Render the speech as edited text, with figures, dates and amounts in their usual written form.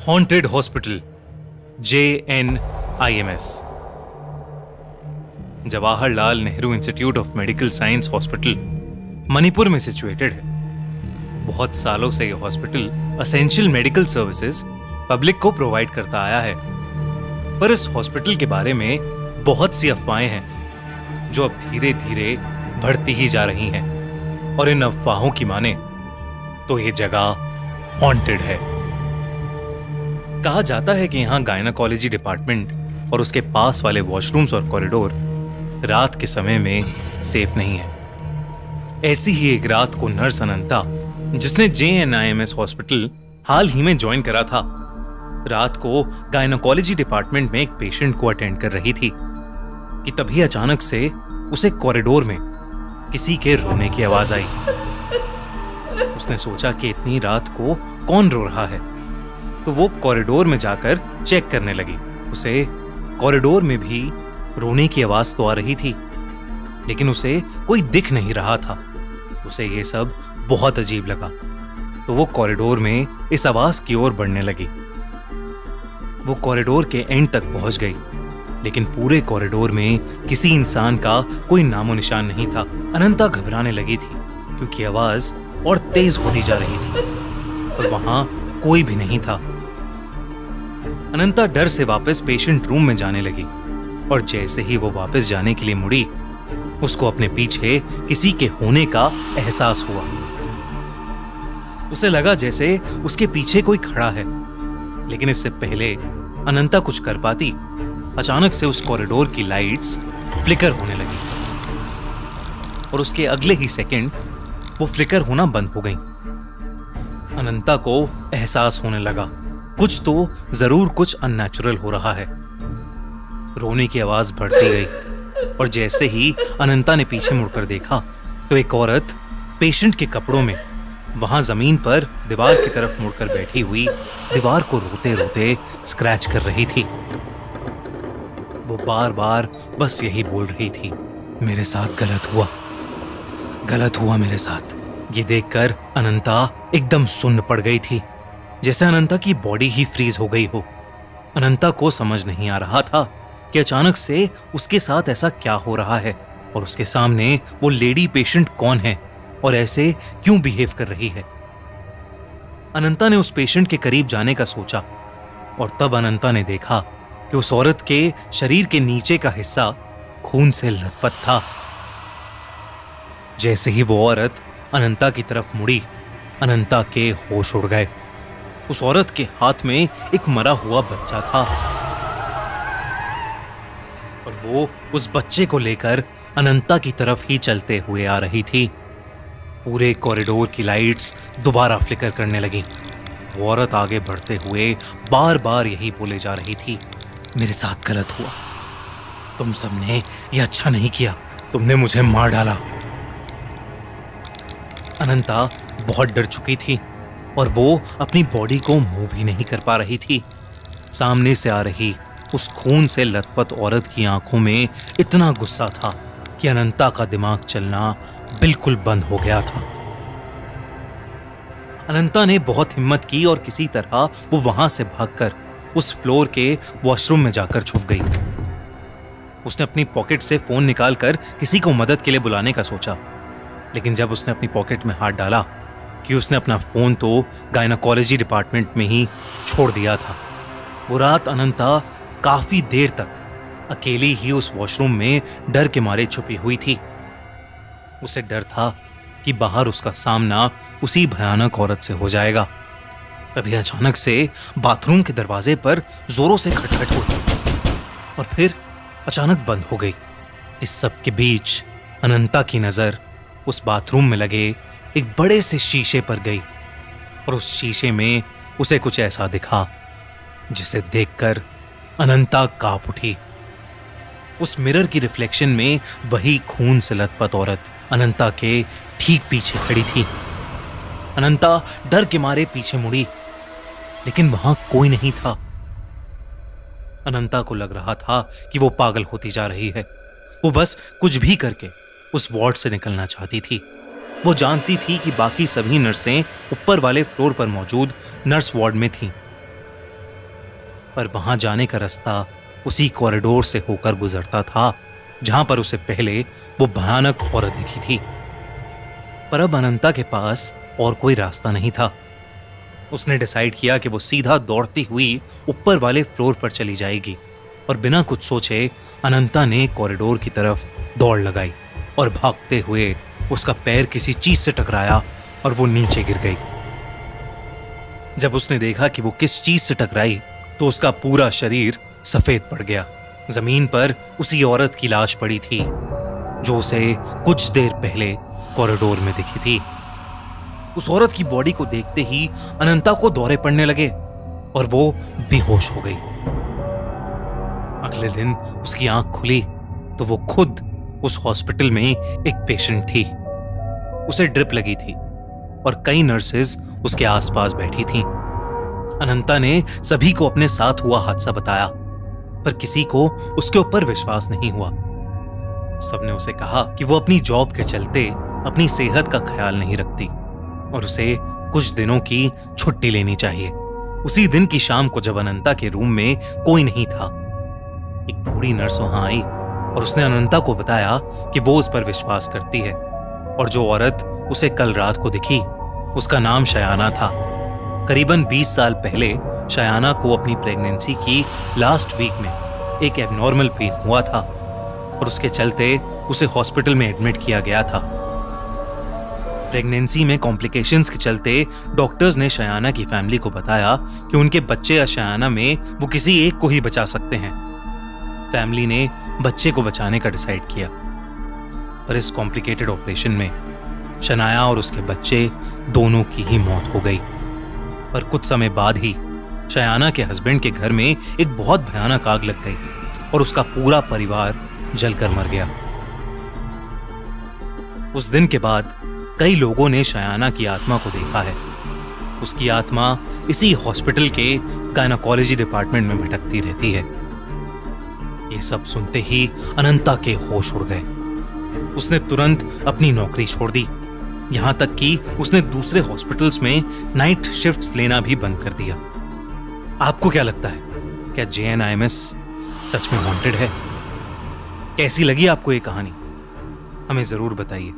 Haunted hospital JNIMS Jawaharlal Nehru institute of medical science hospital Manipur में situated है। बहुत सालों से यह hospital essential medical services public को प्रोवाइड करता आया है, पर इस हॉस्पिटल के बारे में बहुत सी अफवाहें हैं जो अब धीरे धीरे बढ़ती ही जा रही हैं, और इन अफवाहों की माने तो ये जगह हॉन्टेड है। कहा जाता है कि यहाँ गायनाकोलॉजी डिपार्टमेंट और उसके पास वाले वॉशरूम्स और कॉरिडोर रात के समय में सेफ नहीं है। ऐसी ही एक रात को नर्स अनंता, जिसने JNIMS हॉस्पिटल हाल ही में ज्वाइन करा था, रात को गायनाकोलॉजी डिपार्टमेंट में एक पेशेंट को अटेंड कर रही थी कि तभी अचानक से उसे कॉरिडोर में किसी के रोने की आवाज आई। उसने सोचा कि इतनी रात को कौन रो रहा है, तो वो कॉरिडोर में जाकर चेक करने लगी। उसे कॉरिडोर में भी रोने की आवाज तो आ रही थी, लेकिन उसे कोई दिख नहीं रहा था। उसे ये सब बहुत अजीब लगा, तो वो कॉरिडोर में इस आवाज की ओर बढ़ने लगी। वो कॉरिडोर के एंड तक पहुंच गई, लेकिन पूरे कॉरिडोर में किसी इंसान का कोई नामो निशान नहीं था। अनंता घबराने लगी थी क्योंकि आवाज और तेज होती जा रही थी और वहां कोई भी नहीं था। अनंता डर से वापस पेशेंट रूम में जाने लगी, और जैसे ही वो वापस जाने के लिए मुड़ी, उसको अपने पीछे किसी के होने का एहसास हुआ। उसे लगा जैसे उसके पीछे कोई खड़ा है, लेकिन इससे पहले अनंता कुछ कर पाती, अचानक से उस कॉरिडोर की लाइट्स फ्लिकर होने लगी और उसके अगले ही सेकंड वो फ्लिकर होना बंद हो गई। अनंता को एहसास होने लगा कुछ तो जरूर कुछ अननेचुरल हो रहा है। रोने की आवाज बढ़ती गई, और जैसे ही अनंता ने पीछे मुड़कर देखा तो एक औरत पेशेंट के कपड़ों में वहां जमीन पर दीवार की तरफ मुड़कर बैठी हुई दीवार को रोते रोते स्क्रैच कर रही थी। वो बार बार बस यही बोल रही थी, मेरे साथ गलत हुआ मेरे साथ। ये देखकर अनंता एकदम सुन्न पड़ गई थी, जैसे अनंता की बॉडी ही फ्रीज हो गई हो। अनंता को समझ नहीं आ रहा था कि अचानक से उसके साथ ऐसा क्या हो रहा है, और उसके सामने वो लेडी पेशेंट कौन है और ऐसे क्यों बिहेव कर रही है। अनंता ने उस पेशेंट के करीब जाने का सोचा, और तब अनंता ने देखा कि उस औरत के शरीर के नीचे का हिस्सा खून से लथपथ था। जैसे ही वो औरत अनंता की तरफ मुड़ी, अनंता के होश उड़ गए। उस औरत के हाथ में एक मरा हुआ बच्चा था, और वो उस बच्चे को लेकर अनंता की तरफ ही चलते हुए आ रही थी। पूरे कॉरिडोर की लाइट्स दोबारा फ्लिकर करने लगी। वो औरत आगे बढ़ते हुए बार बार यही बोले जा रही थी, मेरे साथ गलत हुआ, तुम सबने ये अच्छा नहीं किया, तुमने मुझे मार डाला। अनंता बहुत डर चुकी थी, और वो अपनी बॉडी को मूव ही नहीं कर पा रही थी। सामने से आ रही उस खून से लथपथ औरत की आंखों में इतना गुस्सा था कि अनंता का दिमाग चलना बिल्कुल बंद हो गया था। अनंता ने बहुत हिम्मत की और किसी तरह वो वहां से भागकर उस फ्लोर के वॉशरूम में जाकर छुप गई। उसने अपनी पॉकेट से फोन निकालकर किसी को मदद के लिए बुलाने का सोचा, लेकिन जब उसने अपनी पॉकेट में हाथ डाला कि उसने अपना फोन तो गायनाकोलॉजी डिपार्टमेंट में ही छोड़ दिया था। वो रात अनंता काफी देर तक अकेली ही उस वॉशरूम में डर के मारे छुपी हुई थी। उसे डर था कि बाहर उसका सामना उसी भयानक औरत से हो जाएगा। तभी अचानक से बाथरूम के दरवाजे पर जोरों से खटखट हुई और फिर अचानक बंद हो गई। इस सब के बीच अनंता की नजर उस बाथरूम में लगे एक बड़े से शीशे पर गई, और उस शीशे में उसे कुछ ऐसा दिखा जिसे देखकर अनंता कांप उठी। उस मिरर की रिफ्लेक्शन में वही खून से लथपथ औरत अनंता के ठीक पीछे खड़ी थी। अनंता डर के मारे पीछे मुड़ी, लेकिन वहां कोई नहीं था। अनंता को लग रहा था कि वो पागल होती जा रही है। वो बस कुछ भी करके उस वार्ड से निकलना चाहती थी। वो जानती थी कि बाकी सभी नर्सें ऊपर वाले फ्लोर पर मौजूद नर्स वार्ड में थीं, पर वहां जाने का रास्ता उसी कॉरिडोर से होकर गुजरता था जहां पर उसे पहले वो भयानक औरत दिखी थी। पर अब अनंता के पास और कोई रास्ता नहीं था। उसने डिसाइड किया कि वो सीधा दौड़ती हुई ऊपर वाले फ्लोर पर चली जाएगी और बिना कुछ सोचे अनंता ने कॉरिडोर की तरफ दौड़ लगाई और भागते हुए उसका पैर किसी चीज से टकराया और वो नीचे गिर गई। जब उसने देखा कि वो किस चीज से टकराई तो उसका पूरा शरीर सफेद पड़ गया। जमीन पर उसी औरत की लाश पड़ी थी जो उसे कुछ देर पहले कॉरिडोर में दिखी थी। उस औरत की बॉडी को देखते ही अनंता को दौरे पड़ने लगे और वो बेहोश हो गई। अगले दिन उसकी आंख खुली तो वो खुद उस हॉस्पिटल में एक पेशेंट थी। उसे ड्रिप लगी थी और कई नर्सेज उसके आसपास बैठी थीं। अनंता ने सभी को अपने साथ हुआ हादसा बताया, पर किसी को उसके ऊपर विश्वास नहीं हुआ। सबने उसे कहा कि वो अपनी जॉब के चलते अपनी सेहत का ख्याल नहीं रखती और उसे कुछ दिनों की छुट्टी लेनी चाहिए। उसी दिन की शाम को जब अनंता के रूम में कोई नहीं था, एक बूढ़ी नर्स वहां आई और उसने अनंता को बताया कि वो उस पर विश्वास करती है और जो औरत उसे कल रात को दिखी उसका नाम शयाना था। करीबन 20 साल पहले शयाना को अपनी प्रेगनेंसी की लास्ट वीक में एक एबनॉर्मल पेन हुआ था और उसके चलते उसे हॉस्पिटल में एडमिट किया गया था। प्रेगनेंसी में कॉम्प्लिकेशंस के चलते डॉक्टर्स ने शयाना की फैमिली को बताया कि उनके बच्चे या शयाना में वो किसी एक को ही बचा सकते हैं। फैमिली ने बच्चे को बचाने का डिसाइड किया, पर इस कॉम्प्लिकेटेड ऑपरेशन में शनाया और उसके बच्चे दोनों की ही मौत हो गई। पर कुछ समय बाद ही शयाना के हस्बैंड के घर में एक बहुत भयानक आग लग गई और उसका पूरा परिवार जलकर मर गया। उस दिन के बाद कई लोगों ने शयाना की आत्मा को देखा है। उसकी आत्मा इसी हॉस्पिटल के गायनेकोलॉजी डिपार्टमेंट में भटकती रहती है। ये सब सुनते ही अनंता के होश उड़ गए। उसने तुरंत अपनी नौकरी छोड़ दी, यहां तक कि उसने दूसरे हॉस्पिटल्स में नाइट शिफ्ट्स लेना भी बंद कर दिया। आपको क्या लगता है, क्या JNIMS सच में हॉन्टेड है? कैसी लगी आपको ये कहानी? हमें जरूर बताइए।